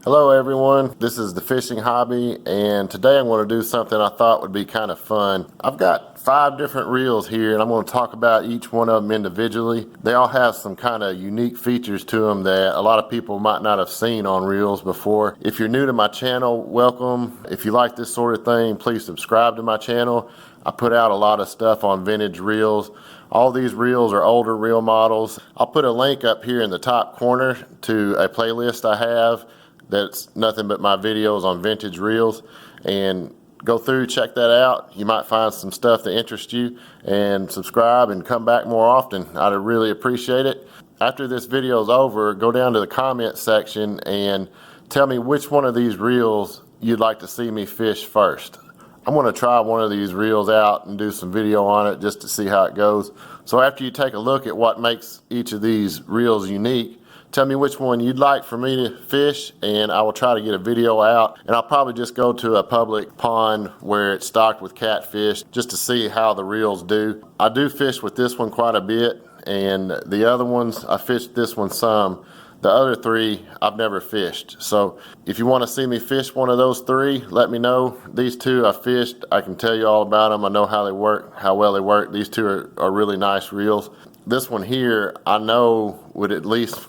Hello everyone, this is the Fishing Hobby, and today I'm going to do something I thought would be kind of fun. I've got 5 different reels here and I'm going to talk about each one of them individually. They all have some kind of unique features to them that a lot of people might not have seen on reels before. If you're new to my channel, welcome. If you like this sort of thing, please subscribe to my channel. I put out a lot of stuff on vintage reels. All these reels are older reel models. I'll put a link up here in the top corner to a playlist I have that's nothing but my videos on vintage reels, and go through, check that out. You might find some stuff that interests you, and subscribe and come back more often. I'd really appreciate it. After this video is over, go down to the comment section and tell me which one of these reels you'd like to see me fish first. I'm going to try one of these reels out and do some video on it just to see how it goes. So after you take a look at what makes each of these reels unique, tell me which one you'd like for me to fish, and I will try to get a video out. And I'll probably just go to a public pond where it's stocked with catfish just to see how the reels do. I do fish with this one quite a bit, and the other ones, I fished this one some. The other 3 I've never fished. So if you want to see me fish one of those 3, let me know. These 2 I fished. I can tell you all about them. I know how they work, how well they work. These 2 are really nice reels. This one here, I know would at least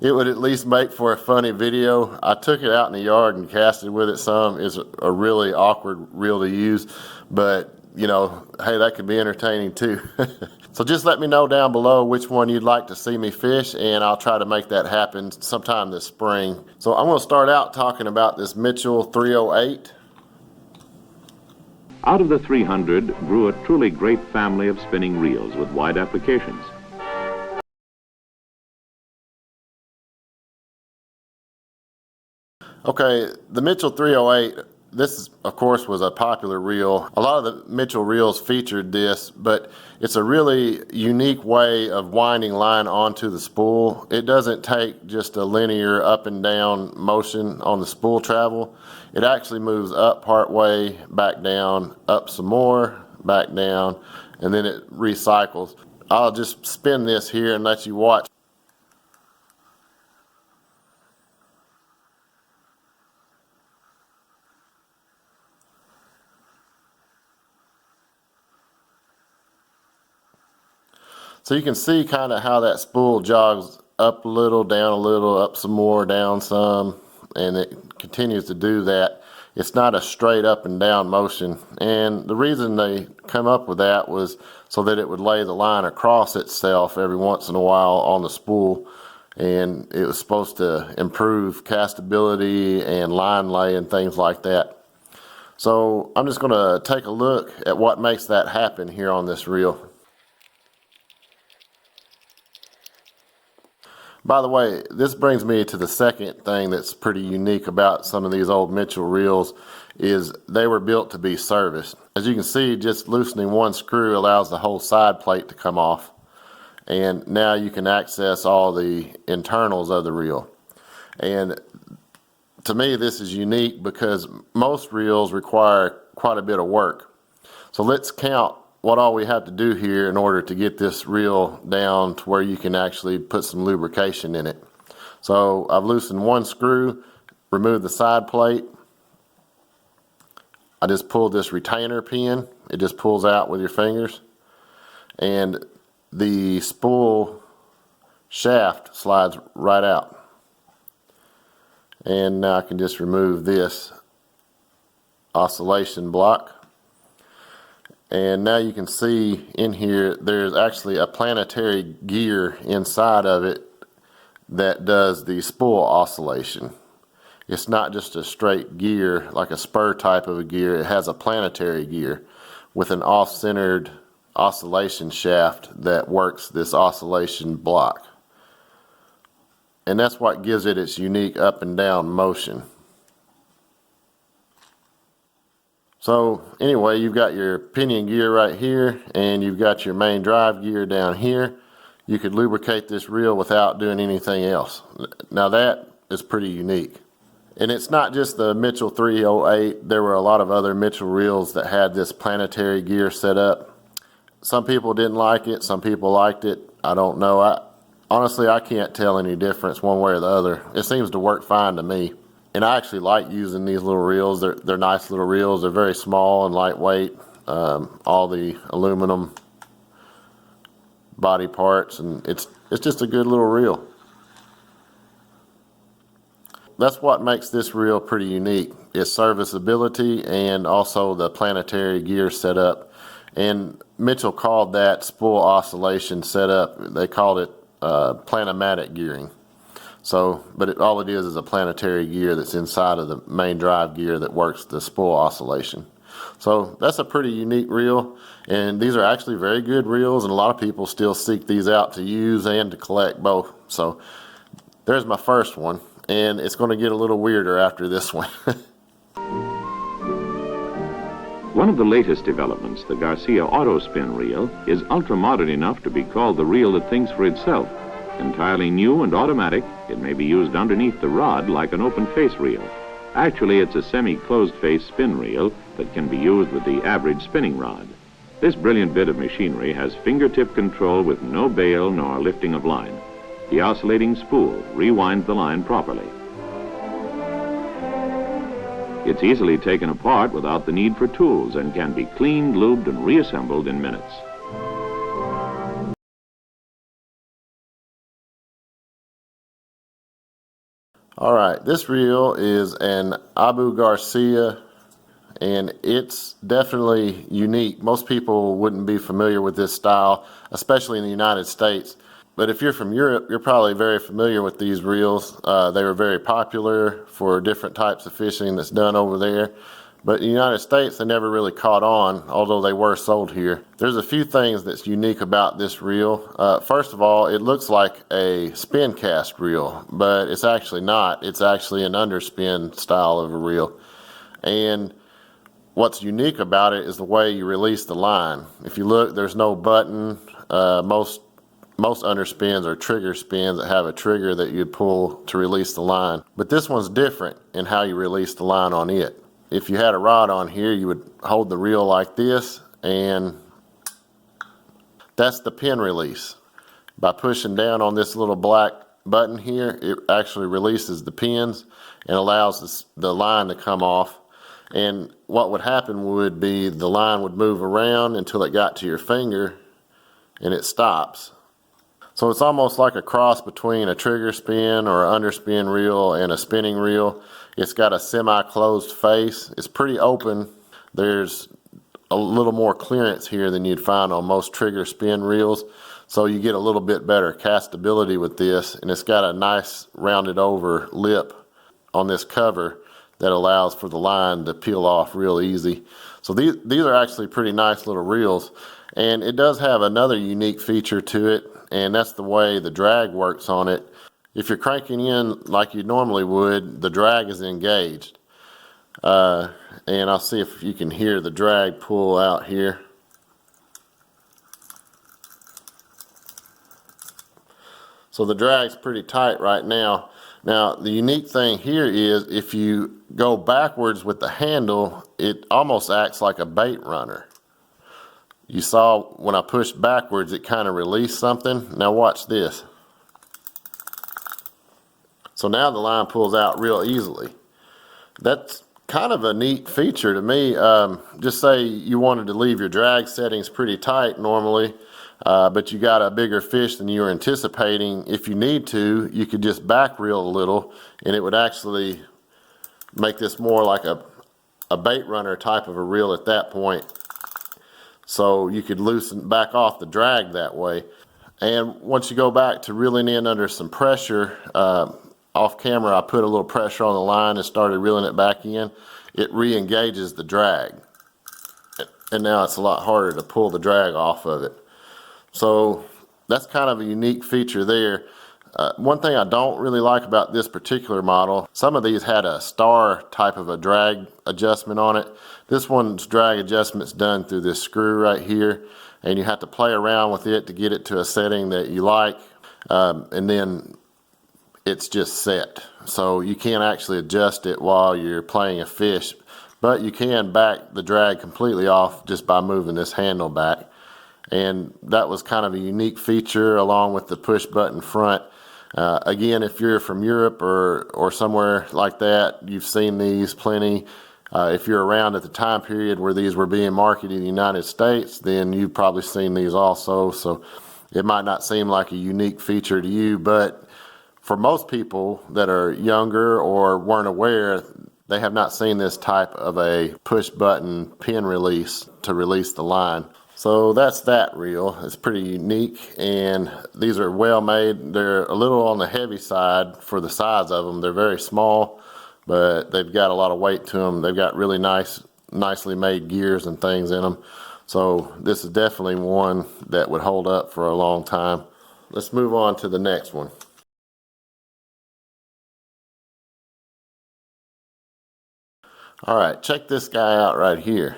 it would at least make for a funny video. I took it out in the yard and casted with it some. It's a really awkward reel to use, but you know, hey, that could be entertaining too. So just let me know down below which one you'd like to see me fish, and I'll try to make that happen sometime this spring. So I'm going to start out talking about this Mitchell 308. Out of the 300 grew a truly great family of spinning reels with wide applications. Okay, the Mitchell 308, this of course was a popular reel. A lot of the Mitchell reels featured this, but it's a really unique way of winding line onto the spool. It doesn't take just a linear up and down motion on the spool travel. It actually moves up part way, back down, up some more, back down, and then it recycles. I'll just spin this here and let you watch. So you can see kind of how that spool jogs up a little, down a little, up some more, down some, and it continues to do that. It's not a straight up and down motion, and the reason they come up with that was so that it would lay the line across itself every once in a while on the spool, and it was supposed to improve castability and line lay and things like that. So I'm just going to take a look at what makes that happen here on this reel. By the way, this brings me to the second thing that's pretty unique about some of these old Mitchell reels is they were built to be serviced. As you can see, just loosening one screw allows the whole side plate to come off. And now you can access all the internals of the reel. And to me, this is unique because most reels require quite a bit of work. So let's count what all we have to do here in order to get this reel down to where you can actually put some lubrication in it. So I've loosened one screw, removed the side plate. I just pulled this retainer pin. It just pulls out with your fingers. And the spool shaft slides right out. And now I can just remove this oscillation block. And now you can see in here there's actually a planetary gear inside of it that does the spool oscillation. It's not just a straight gear like a spur type of a gear. It has a planetary gear with an off-centered oscillation shaft that works this oscillation block. And that's what gives it its unique up and down motion. So anyway, you've got your pinion gear right here, and you've got your main drive gear down here. You could lubricate this reel without doing anything else. Now that is pretty unique. And it's not just the Mitchell 308. There were a lot of other Mitchell reels that had this planetary gear set up. Some people didn't like it, some people liked it. I don't know. Honestly, I can't tell any difference one way or the other. It seems to work fine to me. And I actually like using these little reels. They're nice little reels. They're very small and lightweight. All the aluminum body parts, and it's just a good little reel. That's what makes this reel pretty unique. It's serviceability and also the planetary gear setup. And Mitchell called that spool oscillation setup. They called it planomatic gearing. So, but all it is a planetary gear that's inside of the main drive gear that works the spool oscillation. So that's a pretty unique reel, and these are actually very good reels, and a lot of people still seek these out to use and to collect both. So there's my first one, and it's going to get a little weirder after this one. One of the latest developments, the Garcia Autospin reel, is ultra-modern enough to be called the reel that thinks for itself. Entirely new and automatic, it may be used underneath the rod like an open-face reel. Actually, it's a semi-closed face spin reel that can be used with the average spinning rod. This brilliant bit of machinery has fingertip control with no bail nor lifting of line. The oscillating spool rewinds the line properly. It's easily taken apart without the need for tools and can be cleaned, lubed, and reassembled in minutes. All right, this reel is an Abu Garcia, and it's definitely unique. Most people wouldn't be familiar with this style, especially in the United States. But if you're from Europe, you're probably very familiar with these reels. They were very popular for different types of fishing that's done over there. But in the United States, they never really caught on, although they were sold here. There's a few things that's unique about this reel. First of all, it looks like a spin cast reel, but it's actually not. It's actually an underspin style of a reel. And what's unique about it is the way you release the line. If you look, there's no button. Most underspins are trigger spins that have a trigger that you pull to release the line. But this one's different in how you release the line on it. If you had a rod on here, you would hold the reel like this, and that's the pin release. By pushing down on this little black button here, it actually releases the pins and allows the line to come off. And what would happen would be the line would move around until it got to your finger and it stops. So it's almost like a cross between a trigger spin or an underspin reel and a spinning reel. It's got a semi-closed face. It's pretty open. There's a little more clearance here than you'd find on most trigger spin reels. So you get a little bit better castability with this, and it's got a nice rounded over lip on this cover that allows for the line to peel off real easy. So these are actually pretty nice little reels, and it does have another unique feature to it, and that's the way the drag works on it. If you're cranking in like you normally would, the drag is engaged. And I'll see if you can hear the drag pull out here. So the drag's pretty tight right now. Now, the unique thing here is if you go backwards with the handle, it almost acts like a bait runner. You saw when I pushed backwards, it kind of released something. Now watch this. So now the line pulls out real easily. That's kind of a neat feature to me. Just say you wanted to leave your drag settings pretty tight normally, but you got a bigger fish than you were anticipating. If you need to, you could just back reel a little, and it would actually make this more like a bait runner type of a reel at that point. So you could loosen back off the drag that way. And once you go back to reeling in under some pressure, off camera I put a little pressure on the line and started reeling it back in. It re-engages the drag. And now it's a lot harder to pull the drag off of it. So that's kind of a unique feature there. One thing I don't really like about this particular model, some of these had a star type of a drag adjustment on it. This one's drag adjustment's done through this screw right here, and you have to play around with it to get it to a setting that you like, and then it's just set. So you can't actually adjust it while you're playing a fish, but you can back the drag completely off just by moving this handle back. And that was kind of a unique feature along with the push button front. Again, if you're from Europe or somewhere like that, you've seen these plenty. If you're around at the time period where these were being marketed in the United States, then you've probably seen these also. So it might not seem like a unique feature to you, but for most people that are younger or weren't aware, they have not seen this type of a push button pin release to release the line. So that's that reel. It's pretty unique, and these are well made. They're a little on the heavy side for the size of them. They're very small, but they've got a lot of weight to them. They've got really nicely made gears and things in them. So this is definitely one that would hold up for a long time. Let's move on to the next one. All right, check this guy out right here.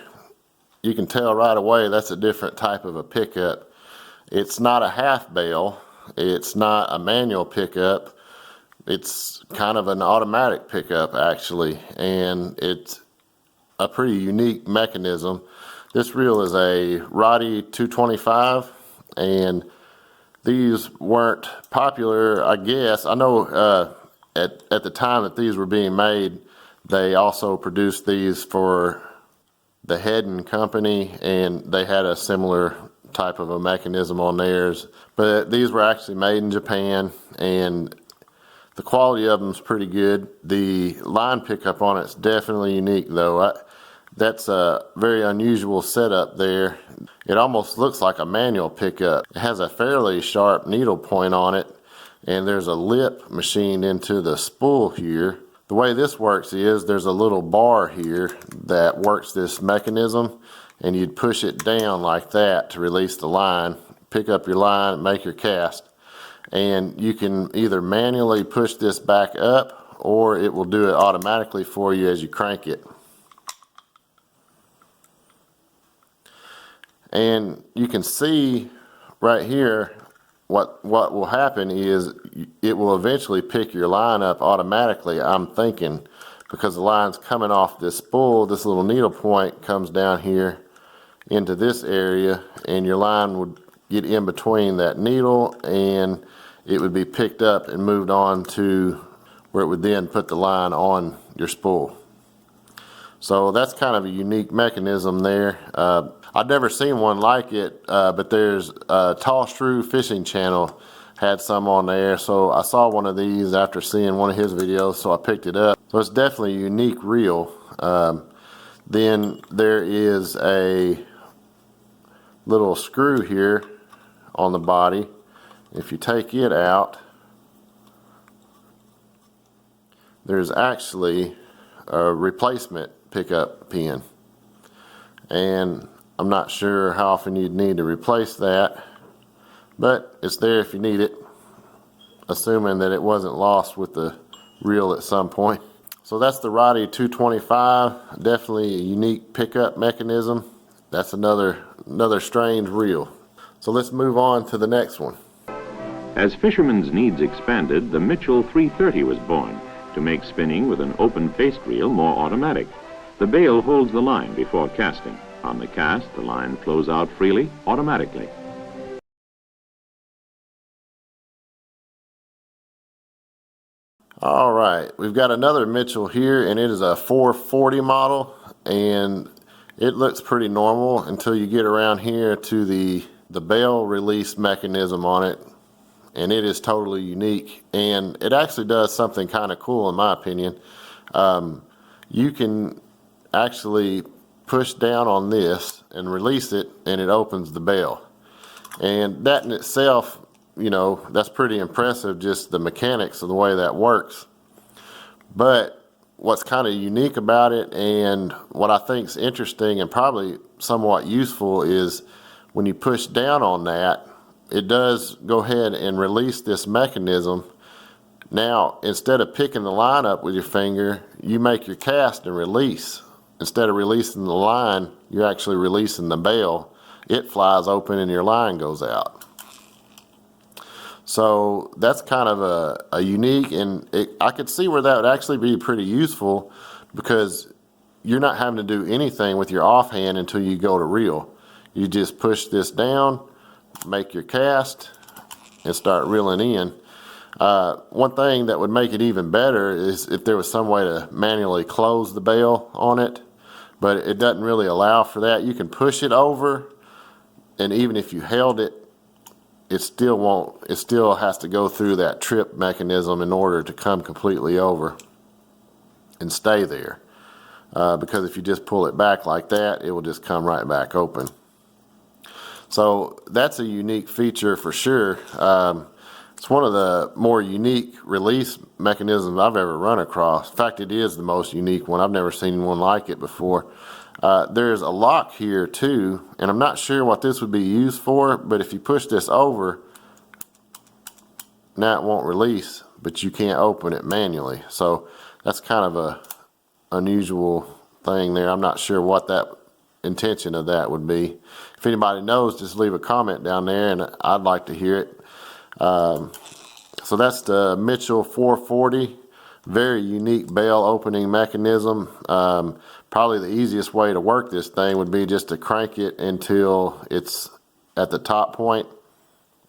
You can tell right away that's a different type of a pickup. It's not a half bale. It's not a manual pickup. It's kind of an automatic pickup actually, and it's a pretty unique mechanism. This reel is a Roddy 225, and these weren't popular, I guess. I know at the time that these were being made, they also produced these for the Head Company, and they had a similar type of a mechanism on theirs. But these were actually made in Japan, and the quality of them is pretty good. The line pickup on it's definitely unique though. That's a very unusual setup there. It almost looks like a manual pickup. It has a fairly sharp needle point on it, and there's a lip machined into the spool here. The way this works is there's a little bar here that works this mechanism, and you'd push it down like that to release the line, pick up your line, and make your cast. And you can either manually push this back up, or it will do it automatically for you as you crank it. And you can see right here what will happen is it will eventually pick your line up automatically, I'm thinking, because the line's coming off this spool. This little needle point comes down here into this area, and your line would get in between that needle, and it would be picked up and moved on to where it would then put the line on your spool. So that's kind of a unique mechanism there. I've never seen one like it, but there's Tall Shrew Fishing Channel had some on there. So I saw one of these after seeing one of his videos, so I picked it up. So it's definitely a unique reel. Then there is a little screw here on the body. If you take it out, there's actually a replacement pickup pin, and I'm not sure how often you'd need to replace that, but it's there if you need it, assuming that it wasn't lost with the reel at some point. So that's the Roddy 225, definitely a unique pickup mechanism. That's another strange reel. So let's move on to the next one. As fishermen's needs expanded, the Mitchell 330 was born to make spinning with an open-faced reel more automatic. The bail holds the line before casting. On the cast, the line flows out freely, automatically. All right, we've got another Mitchell here, and it is a 440 model, and it looks pretty normal until you get around here to the bail release mechanism on it, and it is totally unique, and it actually does something kind of cool in my opinion. You can actually push down on this and release it, and it opens the bail. And that in itself, you know, that's pretty impressive, just the mechanics of the way that works. But what's kind of unique about it, and what I think is interesting and probably somewhat useful, is when you push down on that, it does go ahead and release this mechanism. Now, instead of picking the line up with your finger, you make your cast and release. Instead of releasing the line, you're actually releasing the bail. It flies open and your line goes out. So that's kind of a unique, and I could see where that would actually be pretty useful, because you're not having to do anything with your offhand until you go to reel. You just push this down, make your cast, and start reeling in. One thing that would make it even better is if there was some way to manually close the bail on it, but it doesn't really allow for that. You can push it over, and even if you held it, it still won't, it still has to go through that trip mechanism in order to come completely over and stay there. Because if you just pull it back like that, it will just come right back open. So that's a unique feature for sure. It's one of the more unique release mechanisms I've ever run across. In fact, it is the most unique one. I've never seen one like it before. There's a lock here too, and I'm not sure what this would be used for, but if you push this over, now it won't release, but you can't open it manually. So that's kind of a unusual thing there. I'm not sure what that intention of that would be. If anybody knows, just leave a comment down there, and I'd like to hear it. So that's the Mitchell 440. Very unique bail opening mechanism. Probably the easiest way to work this thing would be just to crank it until it's at the top point,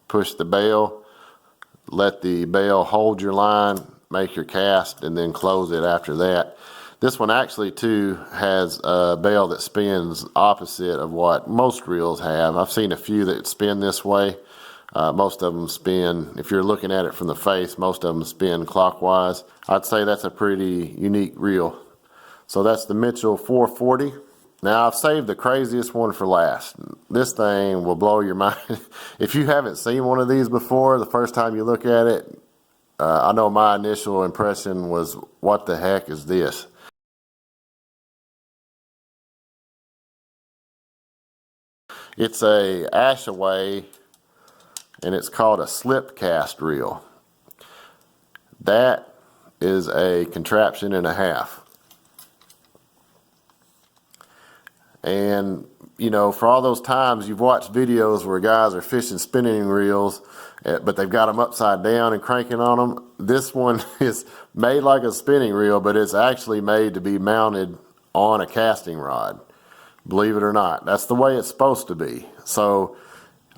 push the bail, let the bail hold your line, make your cast, and then close it after that. This one actually too has a bail that spins opposite of what most reels have. I've seen a few that spin this way. Most of them spin, if you're looking at it from the face, most of them spin clockwise. I'd say that's a pretty unique reel. So that's the Mitchell 440. Now I've saved the craziest one for last. This thing will blow your mind. If you haven't seen one of these before, the first time you look at it, I know my initial impression was, what the heck is this? It's a Ashaway, and it's called a slip cast reel. That is a contraption and a half. And you know, for all those times you've watched videos where guys are fishing spinning reels, but they've got them upside down and cranking on them, this one is made like a spinning reel, but it's actually made to be mounted on a casting rod. Believe it or not, that's the way it's supposed to be. So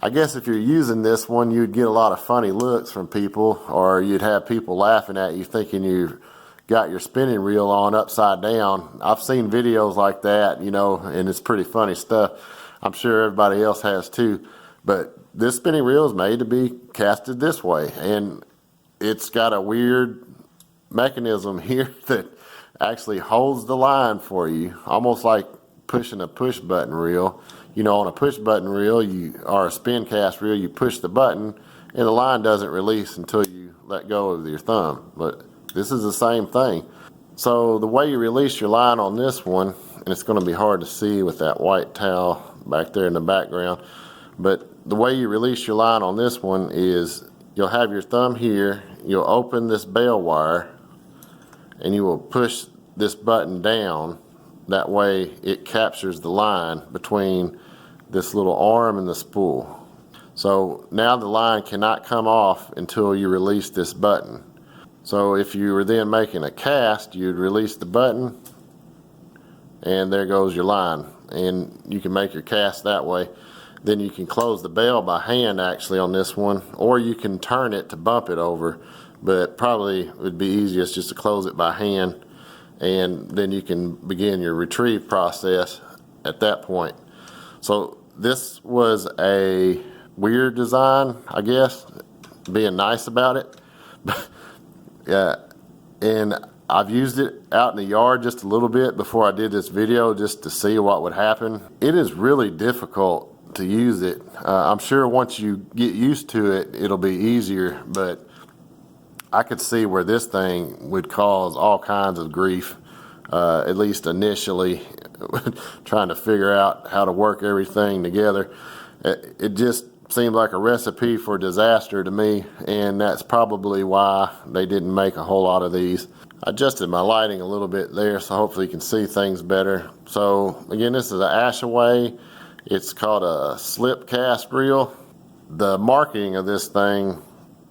I guess if you're using this one, you'd get a lot of funny looks from people, or you'd have people laughing at you thinking you've got your spinning reel on upside down. I've seen videos like that, you know, and it's pretty funny stuff. I'm sure everybody else has too. But this spinning reel is made to be casted this way, and it's got a weird mechanism here that actually holds the line for you, almost like pushing a push button reel. You know, on a push button reel, or a spin cast reel, you push the button and the line doesn't release until you let go of your thumb. But this is the same thing. So the way you release your line on this one, and it's going to be hard to see with that white towel back there in the background, but the way you release your line on this one is you'll have your thumb here, you'll open this bail wire, and you will push this button down. That way it captures the line between this little arm and the spool. So now the line cannot come off until you release this button. So if you were then making a cast, you'd release the button, and there goes your line. And you can make your cast that way. Then you can close the bail by hand actually on this one, or you can turn it to bump it over, but probably would be easiest just to close it by hand, and then you can begin your retrieve process at that point. So this was a weird design, I guess, being nice about it. Yeah, and I've used it out in the yard just a little bit before I did this video just to see what would happen. It is really difficult to use it. I'm sure once you get used to it, it'll be easier, but I could see where this thing would cause all kinds of grief, at least initially, trying to figure out how to work everything together. It just seemed like a recipe for disaster to me, and that's probably why they didn't make a whole lot of these. I adjusted my lighting a little bit there, so hopefully you can see things better. So again, this is an Ashaway. It's called a slip cast reel. The marketing of this thing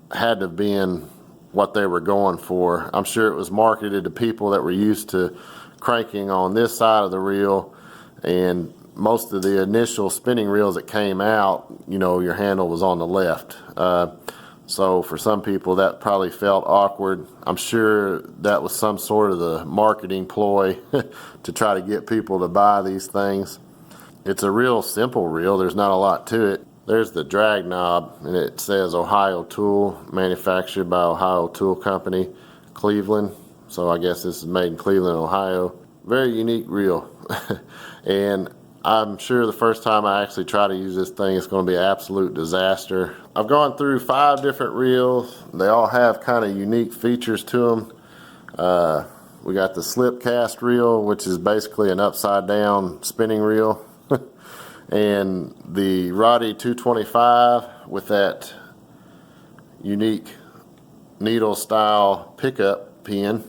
had to have been what they were going for. I'm sure it was marketed to people that were used to cranking on this side of the reel and most of the initial spinning reels that came out, your handle was on the left. So for some people that probably felt awkward. I'm sure that was some sort of the marketing ploy to try to get people to buy these things. It's a real simple reel. There's not a lot to it. There's the drag knob, and it says Ohio Tool, manufactured by Ohio Tool Company, Cleveland. So I guess this is made in Cleveland, Ohio. Very unique reel. And I'm sure the first time I actually try to use this thing, it's going to be an absolute disaster. I've gone through 5 different reels. They all have kind of unique features to them. We got the slip cast reel, which is basically an upside down spinning reel. And the Roddy 225 with that unique needle style pickup pin.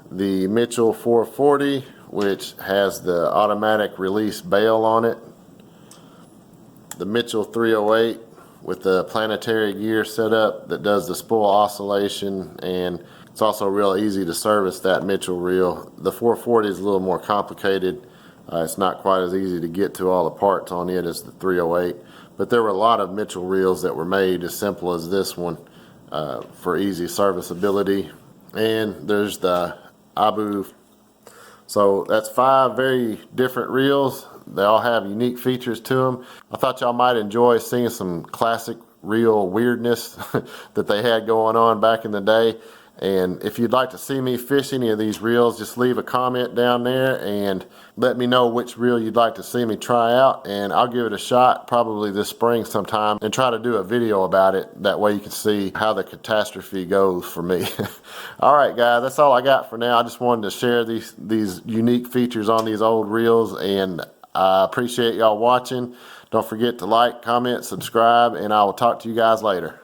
The Mitchell 440, which has the automatic release bail on it. The Mitchell 308 with the planetary gear setup that does the spool oscillation, and it's also real easy to service that Mitchell reel. The 440 is a little more complicated. It's not quite as easy to get to all the parts on it as the 308, but there were a lot of Mitchell reels that were made as simple as this one for easy serviceability. And there's the Abu. So that's 5 very different reels. They all have unique features to them. I thought y'all might enjoy seeing some classic reel weirdness that they had going on back in the day. And if you'd like to see me fish any of these reels, just leave a comment down there and let me know which reel you'd like to see me try out, and I'll give it a shot probably this spring sometime and try to do a video about it. That way you can see how the catastrophe goes for me. All right, guys, that's all I got for now. I just wanted to share these unique features on these old reels, and I appreciate y'all watching. Don't forget to like, comment, subscribe, and I will talk to you guys later.